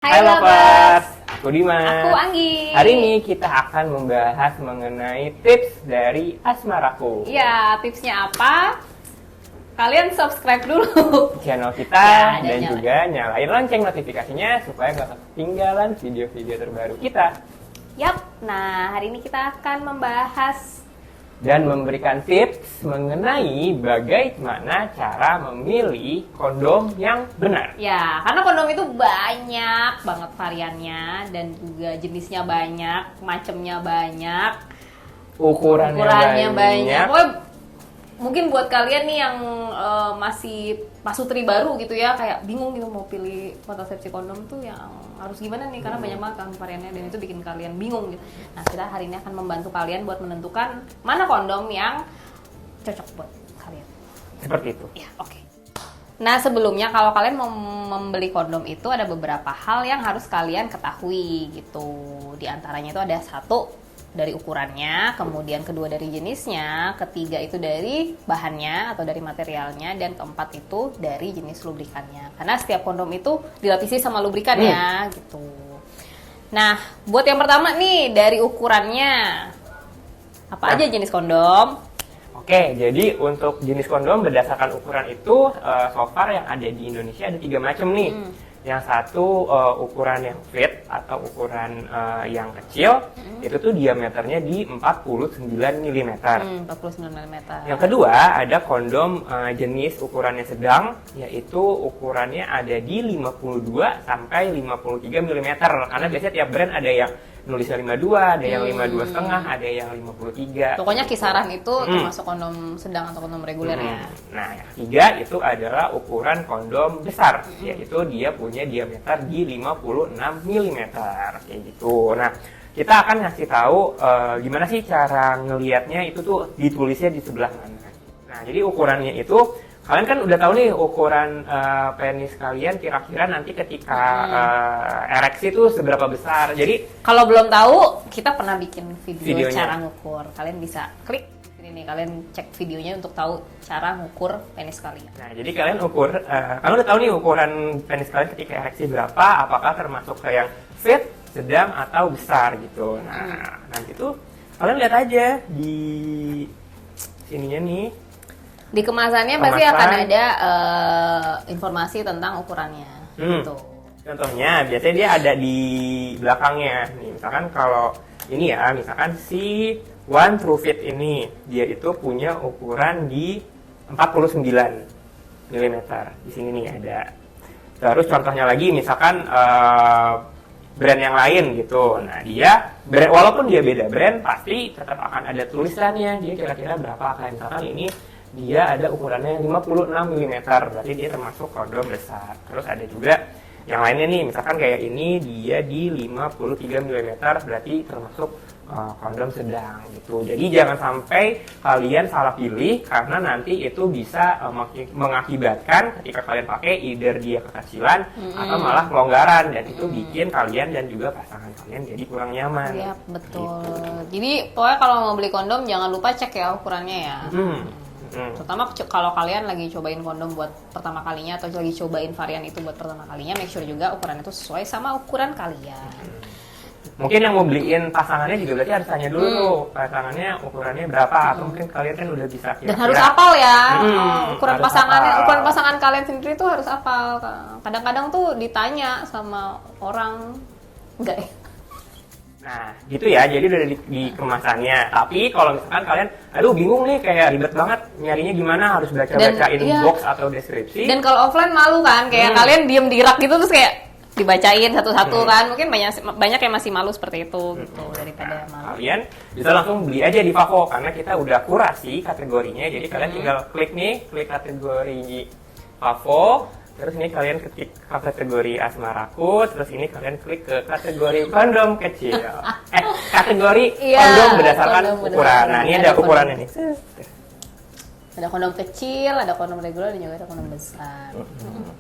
Hai lovers, aku Dimas. Aku Anggi. Hari ini kita akan membahas mengenai tips dari Asmaraku. Iya, tipsnya apa? Kalian subscribe dulu Channel kita Ya, dan nyalain. juga nyalain lonceng notifikasinya supaya gak ketinggalan video-video terbaru kita. Yap, nah hari ini kita akan membahas Dan memberikan tips mengenai bagaimana cara memilih kondom yang benar. ya, karena kondom itu banyak banget variannya dan juga jenisnya banyak, macamnya banyak, Ukurannya banyak. Pokoknya mungkin buat kalian nih yang masih pasutri baru gitu ya, kayak bingung gitu mau pilih kontrasepsi kondom tuh yang harus gimana nih, karena banyak banget kan variannya dan itu bikin kalian bingung gitu. Nah, kita hari ini akan membantu kalian buat menentukan mana kondom yang cocok buat kalian. Seperti itu. Ya, oke. Nah, sebelumnya kalau kalian mau membeli kondom itu ada beberapa hal yang harus kalian ketahui gitu. Di antaranya itu ada satu, dari ukurannya, kemudian kedua dari jenisnya, ketiga itu dari bahannya atau dari materialnya, dan keempat itu dari jenis lubrikannya. Karena setiap kondom itu dilapisi sama lubrikan ya, gitu. Nah, buat yang pertama nih, dari ukurannya. Apa aja jenis kondom? Oke, jadi untuk jenis kondom berdasarkan ukuran itu, so far yang ada di Indonesia ada 3 macam nih. Yang satu ukuran yang fit atau ukuran yang kecil, itu tuh diameternya di 49 mm. 49 mm. Yang kedua ada kondom jenis ukurannya sedang, yaitu ukurannya ada di 52 sampai 53 mm. Karena biasanya tiap brand ada yang nulisnya 52, ada yang 52 setengah, ada yang 53. Pokoknya kisaran itu termasuk kondom sedang atau kondom reguler ya. Nah, yang ketiga itu adalah ukuran kondom besar, yaitu dia punya diameter di 56 mm, kayak gitu. Nah, kita akan ngasih tahu gimana sih cara ngelihatnya itu tuh ditulisnya di sebelah mana. Nah, jadi ukurannya itu kalian kan udah tahu nih ukuran penis kalian kira-kira nanti ketika ereksi itu seberapa besar. Jadi Kalau belum tahu, kita pernah bikin video Videonya. cara ngukur. Kalian bisa klik sini nih, kalian cek videonya untuk tahu cara ngukur penis kalian. nah, jadi kalian kalian udah tahu nih ukuran penis kalian ketika ereksi berapa, apakah termasuk ke yang fit, sedang atau besar gitu. Nah, nanti tuh kalian lihat aja di sininya nih. Di kemasannya pasti akan ada informasi tentang ukurannya. Gitu. Contohnya, biasanya dia ada di belakangnya. Nih, misalkan kalau ini ya, misalkan si One True Fit ini, dia itu punya ukuran di 49 mm. Di sini nih ada. Terus contohnya lagi, misalkan brand yang lain gitu. Nah, dia walaupun dia beda brand, pasti tetap akan ada tulisannya. Dia kira-kira berapa. Kayak misalkan ini dia ada ukurannya 56 mm, berarti dia termasuk kondom besar. Terus ada juga yang lainnya nih, misalkan kayak ini dia di 53 mm, berarti termasuk kondom sedang gitu. Jadi jangan sampai kalian salah pilih, karena nanti itu bisa mengakibatkan ketika kalian pakai either dia kekecilan atau malah kelonggaran, dan itu bikin kalian dan juga pasangan kalian jadi kurang nyaman. Iya, betul. Gitu. Jadi pokoknya kalau mau beli kondom jangan lupa cek ya ukurannya ya. Terutama kalau kalian lagi cobain kondom buat pertama kalinya atau lagi cobain varian itu buat pertama kalinya, make sure juga ukuran itu sesuai sama ukuran kalian. Mungkin yang mau beliin pasangannya juga berarti harus tanya dulu tuh pasangannya ukurannya berapa, atau mungkin kalian kan udah bisa Dan harus hafal ya, ukuran harus pasangannya, hafal. ukuran pasangan kalian sendiri tuh harus hafal. Kadang-kadang tuh ditanya sama orang, enggak ya? Nah, gitu ya, jadi udah di kemasannya. Tapi kalau misalkan kalian, aduh bingung nih, kayak ribet banget nyarinya gimana, harus baca-bacain iya. box atau deskripsi. Dan kalau offline malu kan, kayak kalian diem di rak gitu terus kayak dibacain satu-satu kan, mungkin banyak yang masih malu seperti itu gitu, daripada malu. Kalian bisa langsung beli aja di Favo, karena kita udah kurasi kategorinya. Jadi kalian tinggal klik kategori Favo. Terus ini kalian ketik kategori Asmaraku, terus ini kalian klik ke kategori kondom kecil. Kategori Iya, kondom berdasarkan kondom ukuran. Nah, ini ada ukurannya nih. Ada kondom kecil, ada kondom reguler, dan juga ada kondom besar.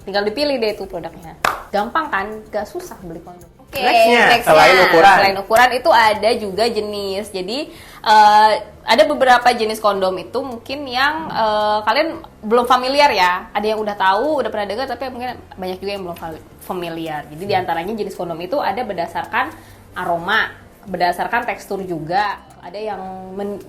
Tinggal dipilih deh itu produknya. Gampang kan? Gak susah beli kondom. Oke, Nextnya, nextnya, selain ukuran itu ada juga jenis. Jadi ada beberapa jenis kondom itu mungkin yang kalian belum familiar ya. Ada yang udah tahu, udah pernah dengar, tapi mungkin banyak juga yang belum familiar. Jadi diantaranya jenis kondom itu ada berdasarkan aroma, berdasarkan tekstur juga. Ada yang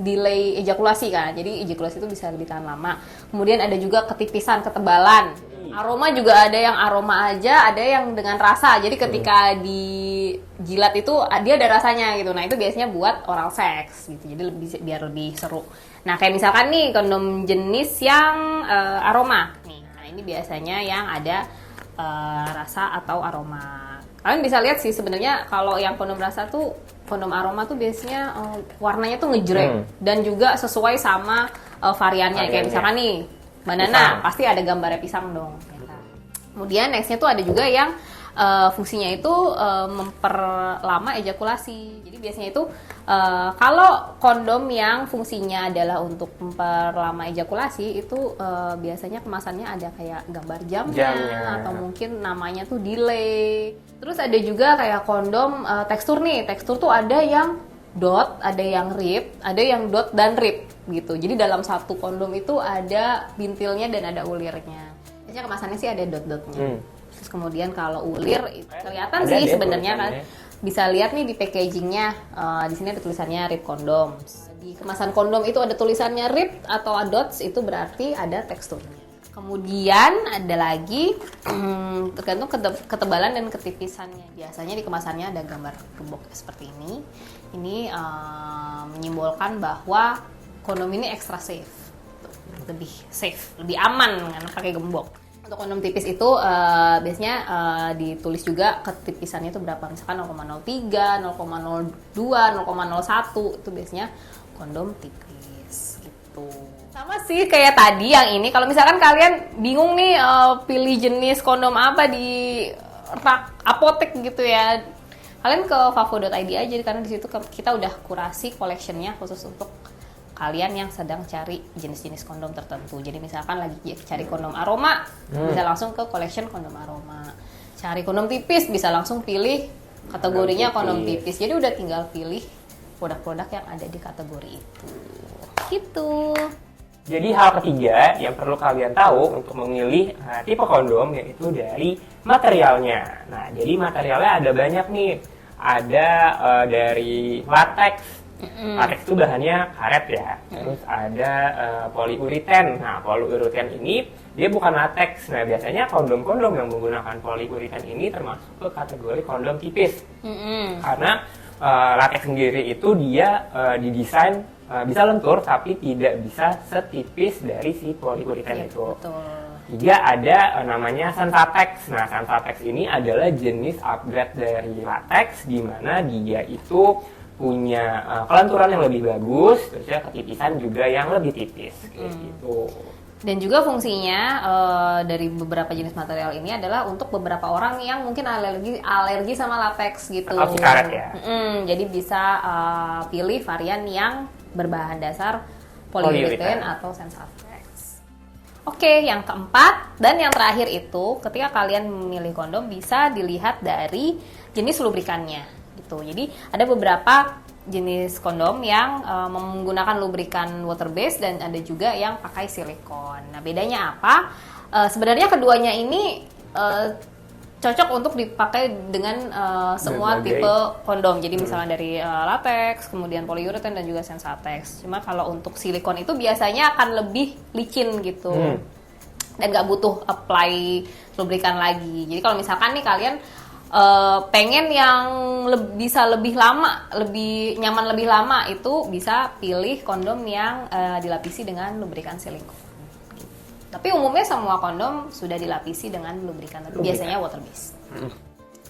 delay ejakulasi kan, jadi ejakulasi itu bisa lebih tahan lama. Kemudian ada juga ketipisan, ketebalan. Aroma juga ada yang aroma aja, ada yang dengan rasa. Jadi ketika dijilat itu dia ada rasanya gitu. Nah itu biasanya buat oral seks gitu. Jadi biar lebih seru. Nah kayak misalkan nih kondom jenis yang aroma. Nih, nah ini biasanya yang ada rasa atau aroma. Kalian bisa lihat sih sebenarnya kalau yang kondom rasa tuh, kondom aroma tuh biasanya warnanya tuh ngejreng dan juga sesuai sama variannya. Kayak misalkan nih banana, pasti ada gambarnya pisang dong. Kemudian nextnya tuh ada juga yang fungsinya itu memperlama ejakulasi. Jadi biasanya itu kalau kondom yang fungsinya adalah untuk memperlama ejakulasi itu biasanya kemasannya ada kayak gambar jamnya atau mungkin namanya tuh delay. Terus ada juga kayak kondom tekstur nih. Tekstur tuh ada yang dot, ada yang rib, ada yang dot dan rib gitu. Jadi dalam satu kondom itu ada bintilnya dan ada ulirnya. Biasanya kemasannya sih ada dot-dotnya. Terus kemudian kalau ulir kelihatan sih sebenarnya kan, bisa lihat nih di packagingnya, di sini ada tulisannya rib kondom. Di kemasan kondom itu ada tulisannya rib atau dots, itu berarti ada teksturnya. Kemudian ada lagi tergantung ketebalan dan ketipisannya. Biasanya di kemasannya ada gambar gembok seperti ini. Ini menyimbolkan bahwa kondom ini extra safe, lebih safe, lebih aman kan pakai gembok. Untuk kondom tipis itu biasanya ditulis juga ketipisannya itu berapa, misalkan 0,03, 0,02, 0,01 itu biasanya kondom tipis gitu. Sama sih kayak tadi yang ini, kalau misalkan kalian bingung nih pilih jenis kondom apa di rak apotek gitu ya, kalian ke favo.id aja karena di situ kita udah kurasi collectionnya khusus untuk kalian yang sedang cari jenis-jenis kondom tertentu. Jadi misalkan lagi cari kondom aroma, bisa langsung ke collection kondom aroma. Cari kondom tipis, bisa langsung pilih kategorinya kondom tipis. Jadi udah tinggal pilih produk-produk yang ada di kategori itu. Gitu. Jadi hal ketiga yang perlu kalian tahu untuk memilih tipe kondom yaitu dari materialnya. Nah, jadi materialnya ada banyak nih. Ada dari latex. Latex itu bahannya karet ya. Terus ada poliureten. Nah, poliureten ini dia bukan latex. Nah, biasanya kondom-kondom yang menggunakan poliureten ini termasuk ke kategori kondom tipis. Karena latex sendiri itu dia didesain bisa lentur tapi tidak bisa setipis dari si poliureten itu. Juga ada namanya Sensatex. Nah, Sensatex ini adalah jenis upgrade dari latex di mana dia itu punya kelenturan yang lebih bagus, terus ya ketipisan juga yang lebih tipis gitu. Dan juga fungsinya dari beberapa jenis material ini adalah untuk beberapa orang yang mungkin alergi sama latex gitu. Atau si karet ya. Jadi bisa pilih varian yang berbahan dasar polyurethane atau Sensatex. Oke, yang keempat dan yang terakhir itu ketika kalian memilih kondom bisa dilihat dari jenis lubrikannya gitu. Jadi ada beberapa jenis kondom yang menggunakan lubrikan water base dan ada juga yang pakai silikon. Nah, bedanya apa? Sebenarnya keduanya ini cocok untuk dipakai dengan semua tipe kondom. Jadi misalnya dari latex, kemudian polyurethane dan juga Sensatex. Cuma kalau untuk silikon itu biasanya akan lebih licin gitu. Dan nggak butuh apply lubrikan lagi. Jadi kalau misalkan nih kalian pengen yang bisa lebih lama, lebih nyaman lebih lama, itu bisa pilih kondom yang dilapisi dengan lubrikan silikon. Tapi umumnya semua kondom sudah dilapisi dengan lubrikan, biasanya water base.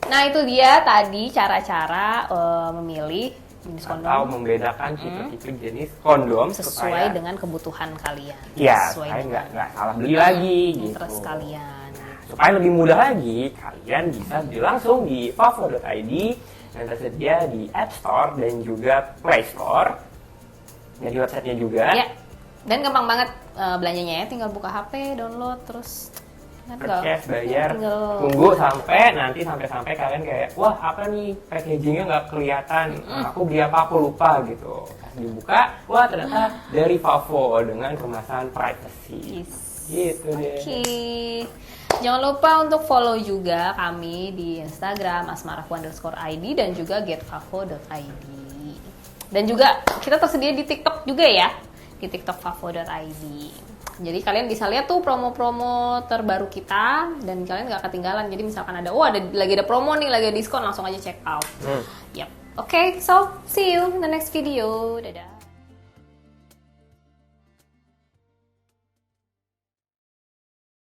Nah, itu dia tadi cara-cara memilih jenis kondom atau membedakan tipe-tipe jenis kondom sesuai dengan kebutuhan kalian. Ya, supaya nggak salah beli lagi gitu. Terus kalian. Supaya lebih mudah lagi, kalian bisa beli langsung di favo.id yang tersedia di App Store dan juga Play Store. Jadi websitenya juga. Ya. Dan gampang banget belanjanya ya, tinggal buka HP, download, terus cash, bayar, tinggal tunggu sampai kalian kayak, wah apa nih packagingnya nggak kelihatan, aku beli apa aku lupa gitu. Pas dibuka, wah ternyata dari Favo dengan kemasan privacy. Yes. Gitu deh. Oke. Jangan lupa untuk follow juga kami di Instagram asmarafu_id dan juga getfavo.id. Dan juga kita tersedia di TikTok juga ya, di TikTok favo.id. Jadi kalian bisa lihat tuh promo-promo terbaru kita dan kalian nggak ketinggalan. Jadi misalkan ada, lagi ada promo nih, lagi ada diskon, langsung aja check out. Yep. Okay, so see you in the next video. Dadah.